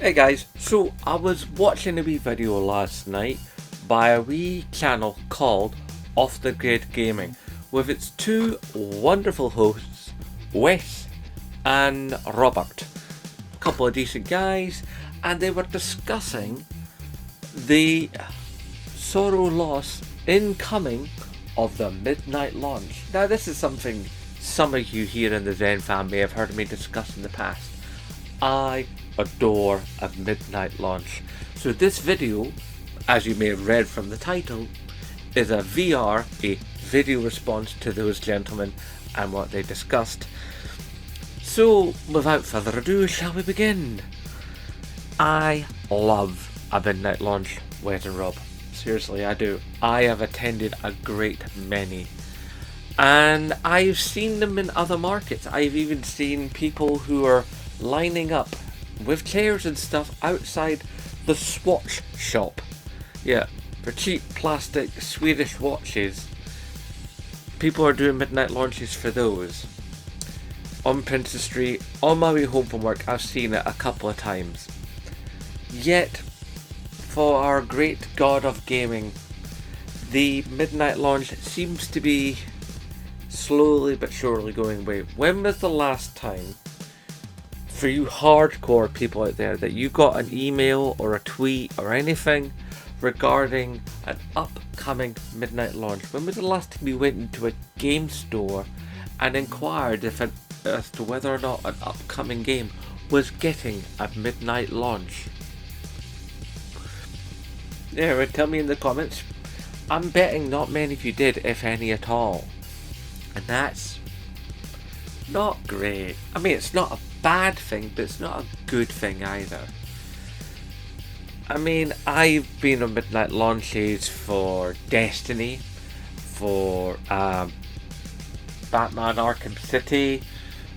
Hey guys, so I was watching a wee video last night by a wee channel called Off the Grid Gaming with its two wonderful hosts, Wes and Robert. A couple of decent guys, and they were discussing the sorrow loss incoming of the midnight launch. Now this is something some of you here in the Zen fan may have heard me discuss in the past. I adore a midnight launch. So this video, as you may have read from the title, is a video response to those gentlemen and what they discussed. So without further ado, shall we begin? I love a midnight launch, Wes and Rob. Seriously, I do. I have attended a great many. And I've seen them in other markets. I've even seen people who are lining up with chairs and stuff outside the Swatch shop. Yeah, for cheap plastic Swedish watches. People are doing midnight launches for those. On Princess Street, on my way home from work, I've seen it a couple of times. Yet, for our great god of gaming, the midnight launch seems to be slowly but surely going away. When was the last time, for you hardcore people out there, that you got an email or a tweet or anything regarding an upcoming midnight launch? When was the last time you went into a game store and inquired as to whether or not an upcoming game was getting a midnight launch? Yeah, tell me in the comments. I'm betting not many of you did, if any at all. And that's not great. I mean, it's not a bad thing, but it's not a good thing either. I mean, I've been on midnight launches for Destiny, for Batman Arkham City,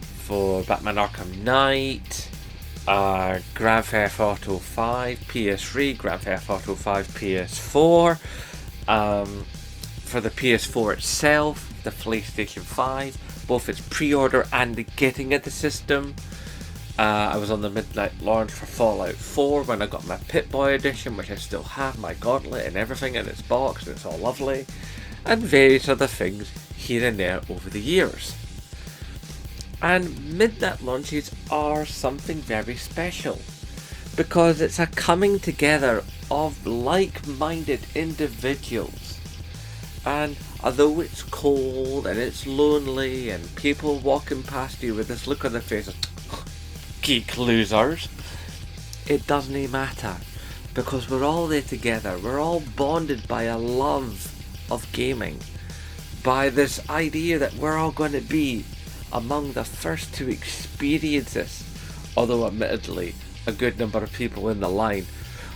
for Batman Arkham Knight, Grand Theft Auto 5 PS3, Grand Theft Auto 5 PS4, for the PS4 itself, the PlayStation 5, both its pre-order and the getting of the system. I was on the midnight launch for Fallout 4 when I got my Pip-Boy edition, which I still have, my gauntlet and everything in its box, and it's all lovely, and various other things here and there over the years. And midnight launches are something very special, because it's a coming together of like-minded individuals. And although it's cold and it's lonely and people walking past you with this look on their faces, geek losers, it doesn't matter, because we're all there together. We're all bonded by a love of gaming, by this idea that we're all going to be among the first to experience this. Although admittedly, a good number of people in the line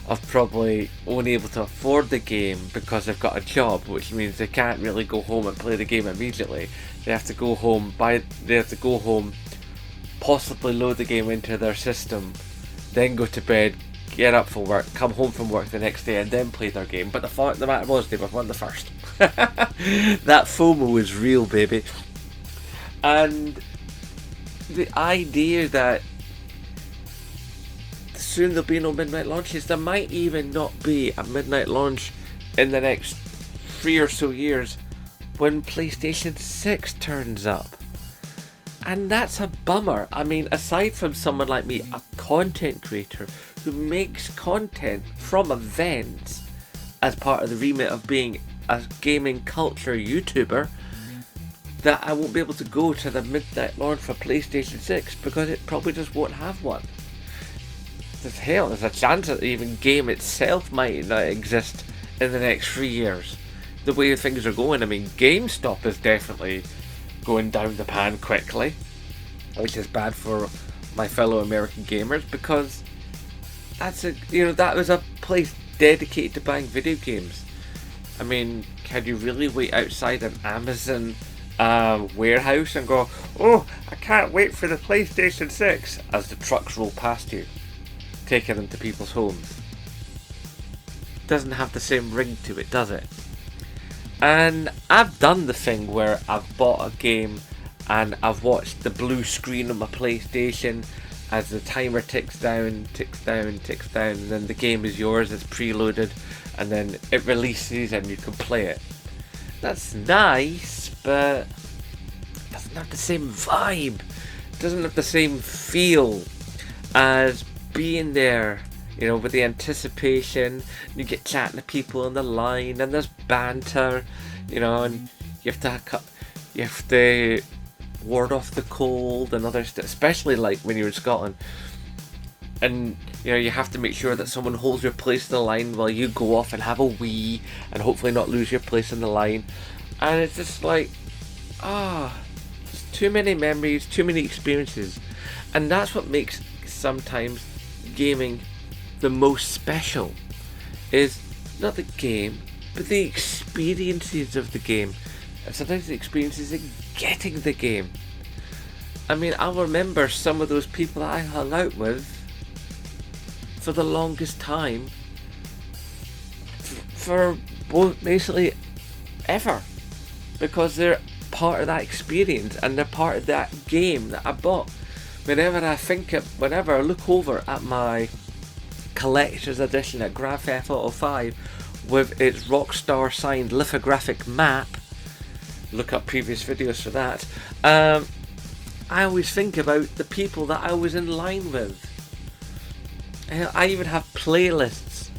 are probably only able to afford the game because they've got a job, which means they can't really go home and play the game immediately. They have to go home, possibly load the game into their system, then go to bed, get up for work, come home from work the next day, and then play their game. But the fact of the matter was, they were one of the first. That FOMO is real, baby. And the idea that soon there'll be no midnight launches, there might even not be a midnight launch in the next 3 or so years when PlayStation 6 turns up. And that's a bummer. I mean, aside from someone like me, a content creator who makes content from events as part of the remit of being a gaming culture YouTuber, that I won't be able to go to the midnight launch for PlayStation 6 because it probably just won't have one. There's a chance that even the game itself might not exist in the next 3 years. The way things are going, I mean, GameStop is definitely going down the pan quickly, which is bad for my fellow American gamers, because that was a place dedicated to buying video games. I mean, can you really wait outside an Amazon warehouse and go, oh, I can't wait for the PlayStation 6 as the trucks roll past you, taking them to people's homes? Doesn't have the same ring to it, does it? And I've done the thing where I've bought a game and I've watched the blue screen on my PlayStation as the timer ticks down, and then the game is yours, it's preloaded, and then it releases and you can play it. That's nice, but it doesn't have the same vibe. It doesn't have the same feel as being there, you know, with the anticipation. You get chatting to people on the line, and there's banter, you know, and you have to ward off the cold and other stuff, especially like when you're in Scotland, and you know you have to make sure that someone holds your place in the line while you go off and have a wee and hopefully not lose your place in the line. And it's just like, there's too many memories, too many experiences, and that's what makes sometimes gaming the most special, is not the game but the experiences of the game, and sometimes the experiences in getting the game. I mean, I'll remember some of those people that I hung out with for the longest time, for basically ever, because they're part of that experience and they're part of that game that I bought. Whenever I look over at my collector's edition at Grand Theft Auto 5 with its Rockstar signed lithographic map, look up previous videos for that, I always think about the people that I was in line with. I even have playlists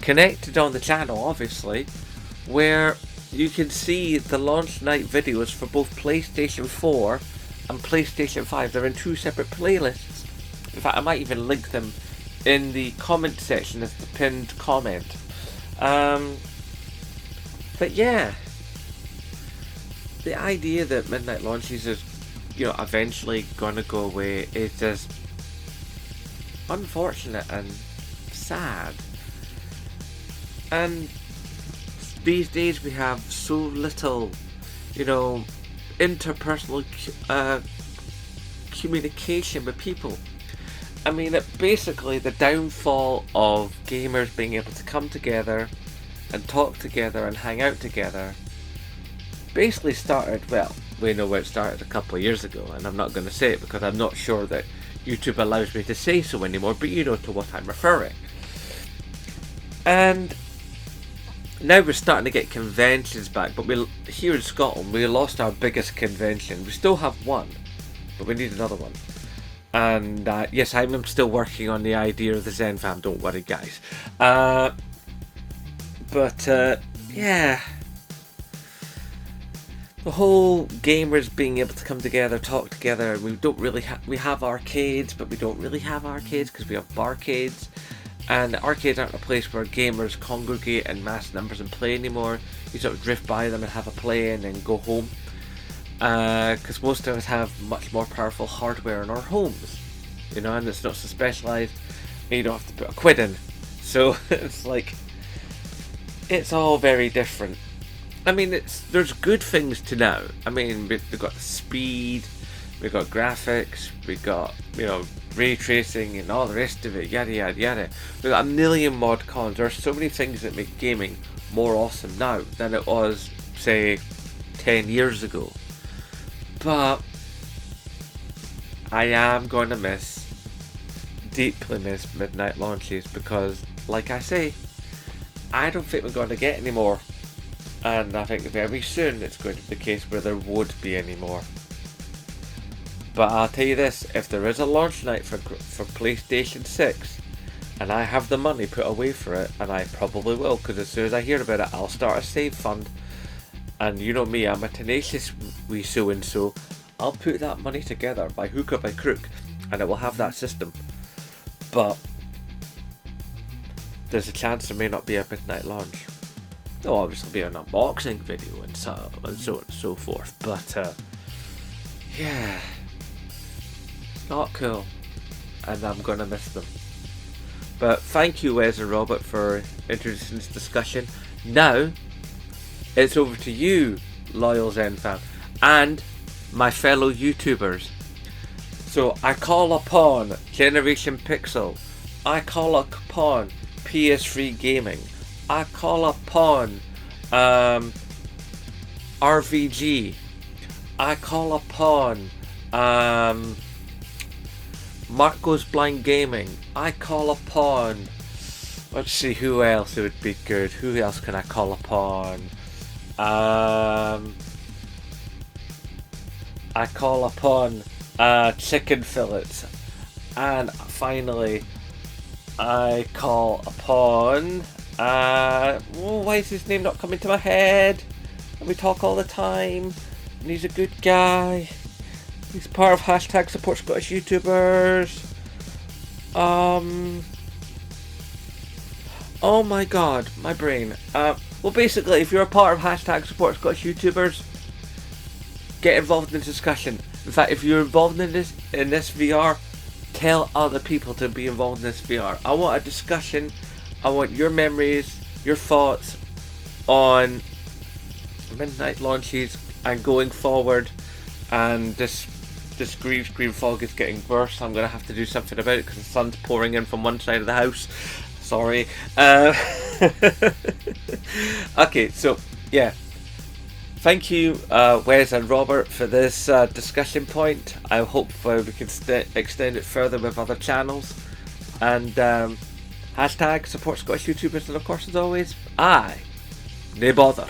connected on the channel, obviously, where you can see the launch night videos for both PlayStation 4 and PlayStation 5. They're in two separate playlists. In fact, I might even link them in the comment section as the pinned comment. But yeah, the idea that midnight launches is, you know, eventually gonna go away is just unfortunate and sad. And these days we have so little, you know, interpersonal communication with people. I mean, basically the downfall of gamers being able to come together and talk together and hang out together basically started, well, we know where it started a couple of years ago, and I'm not going to say it because I'm not sure that YouTube allows me to say so anymore, but you know to what I'm referring. And now we're starting to get conventions back, but here in Scotland we lost our biggest convention. We still have one, but we need another one. And yes, I'm still working on the idea of the Zen Fam, don't worry guys. Yeah, the whole gamers being able to come together, talk together. We don't really we have arcades, but we don't really have arcades because we have barcades, and arcades aren't a place where gamers congregate in mass numbers and play anymore. You sort of drift by them and have a play and then go home, because most of us have much more powerful hardware in our homes, you know, and it's not so specialised and you don't have to put a quid in, so it's like, it's all very different. I mean, there's good things to know. I mean, we've got speed, we've got graphics, we've got, you know, ray tracing and all the rest of it, yada yada yada. We've got a million mod cons. There are so many things that make gaming more awesome now than it was, say, 10 years ago. But I am going to deeply miss midnight launches, because, like I say, I don't think we're going to get any more. And I think very soon it's going to be the case where there won't be any more. But I'll tell you this, if there is a launch night for PlayStation 6, and I have the money put away for it, and I probably will, because as soon as I hear about it, I'll start a save fund. And you know me, I'm a tenacious wee so-and-so. I'll put that money together by hook or by crook, and it will have that system. But there's a chance there may not be a midnight launch. There'll obviously be an unboxing video and so on and so forth, but yeah, it's not cool, and I'm gonna miss them. But thank you, Wes and Robert, for introducing this discussion. Now it's over to you, loyal Zen fam, and my fellow YouTubers. So I call upon Generation Pixel, I call upon PS3 Gaming, I call upon RVG, I call upon Mark Goes Blind Gaming. I call upon. Let's see who else would be good. Who else can I call upon? I call upon Chicken Fillets. And finally, I call upon. Why is his name not coming to my head? And we talk all the time. And he's a good guy. He's part of hashtag Support Scottish YouTubers. Oh my god, my brain. Well, basically, if you're a part of hashtag Support Scottish YouTubers, get involved in the discussion. In fact, if you're involved in this VR, tell other people to be involved in this VR. I want a discussion. I want your memories, your thoughts on midnight launches and going forward. And this green fog is getting worse. I'm gonna have to do something about it because the sun's pouring in from one side of the house. Sorry. Okay, so yeah. Thank you, Wes and Robert, for this discussion point. I hope we can extend it further with other channels. And hashtag Support Scottish YouTubers, and of course, as always, no bother.